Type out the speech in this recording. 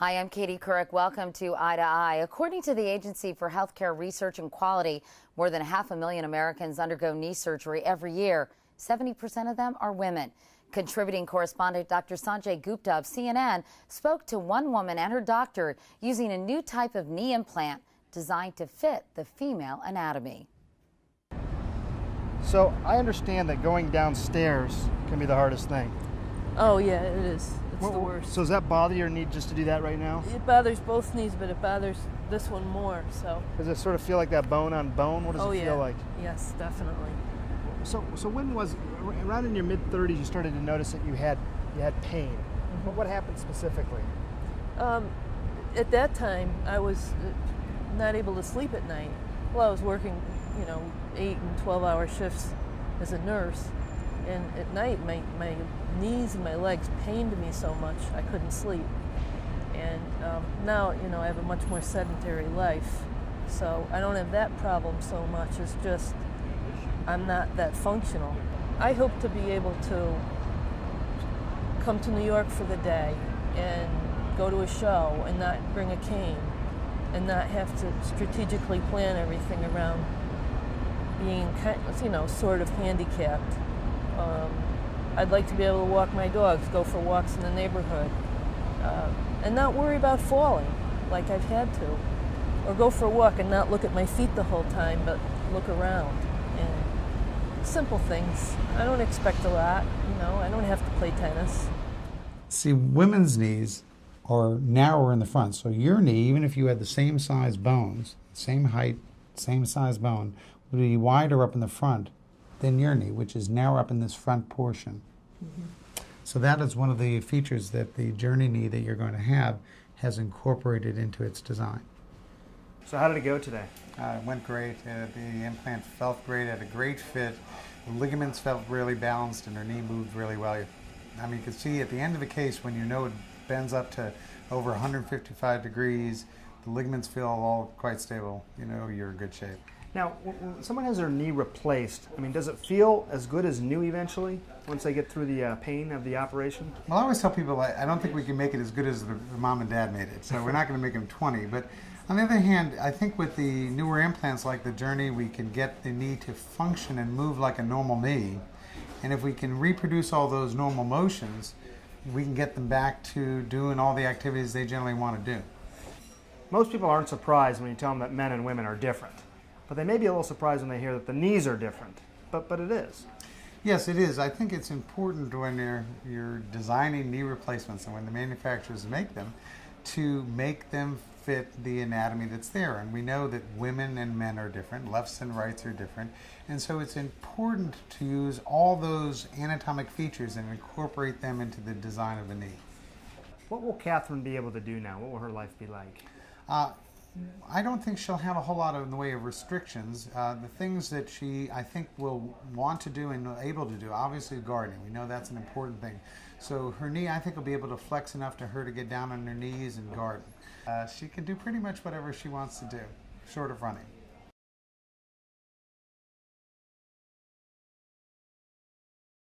Hi, I'm Katie Couric. Welcome to Eye to Eye. According to the Agency for Healthcare Research and Quality, more than 500,000 Americans undergo knee surgery every year. 70% of them are women. Contributing correspondent Dr. Sanjay Gupta of CNN spoke to one woman and her doctor using a new type of knee implant designed to fit the female anatomy. So I understand that going downstairs can be the hardest thing. Oh yeah, it is. It's the worst. So does that bother your knee just to do that right now? It bothers both knees, but it bothers this one more. So. Does it sort of feel like that bone on bone? What does it feel like? Yes, definitely. So when was around in your mid-30s you started to notice that you had pain? Mm-hmm. What happened specifically? At that time, I was not able to sleep at night. Well, I was working, 8 and 12-hour shifts as a nurse. And at night, my knees and my legs pained me so much I couldn't sleep. And now, I have a much more sedentary life. So I don't have that problem so much. It's just I'm not that functional. I hope to be able to come to New York for the day and go to a show and not bring a cane and not have to strategically plan everything around being, sort of handicapped. I'd like to be able to walk my dogs, go for walks in the neighborhood, and not worry about falling like I've had to. Or go for a walk and not look at my feet the whole time, but look around. And simple things. I don't expect a lot, I don't have to play tennis. See, women's knees are narrower in the front, so your knee, even if you had the same size bones, same height, same size bone, would be wider up in the front than your knee, which is narrow up in this front portion. Mm-hmm. So that is one of the features that the Journey knee that you're going to have has incorporated into its design. So how did it go today? It went great. The implant felt great, had a great fit. The ligaments felt really balanced and her knee moved really well. You can see at the end of the case when it bends up to over 155 degrees, the ligaments feel all quite stable. You're in good shape. Now, when someone has their knee replaced, does it feel as good as new eventually once they get through the pain of the operation? Well, I always tell people I don't think we can make it as good as the mom and dad made it, so we're not going to make them 20. But on the other hand, I think with the newer implants like the Journey, we can get the knee to function and move like a normal knee. And if we can reproduce all those normal motions, we can get them back to doing all the activities they generally want to do. Most people aren't surprised when you tell them that men and women are different. But they may be a little surprised when they hear that the knees are different. But it is. Yes, it is. I think it's important when you're designing knee replacements and when the manufacturers make them to make them fit the anatomy that's there. And we know that women and men are different, lefts and rights are different. And so it's important to use all those anatomic features and incorporate them into the design of a knee. What will Catherine be able to do now? What will her life be like? I don't think she'll have a whole lot in the way of restrictions. The things that she, I think, will want to do and able to do, obviously gardening. We know that's an important thing. So her knee, I think, will be able to flex enough to her to get down on her knees and garden. She can do pretty much whatever she wants to do, short of running.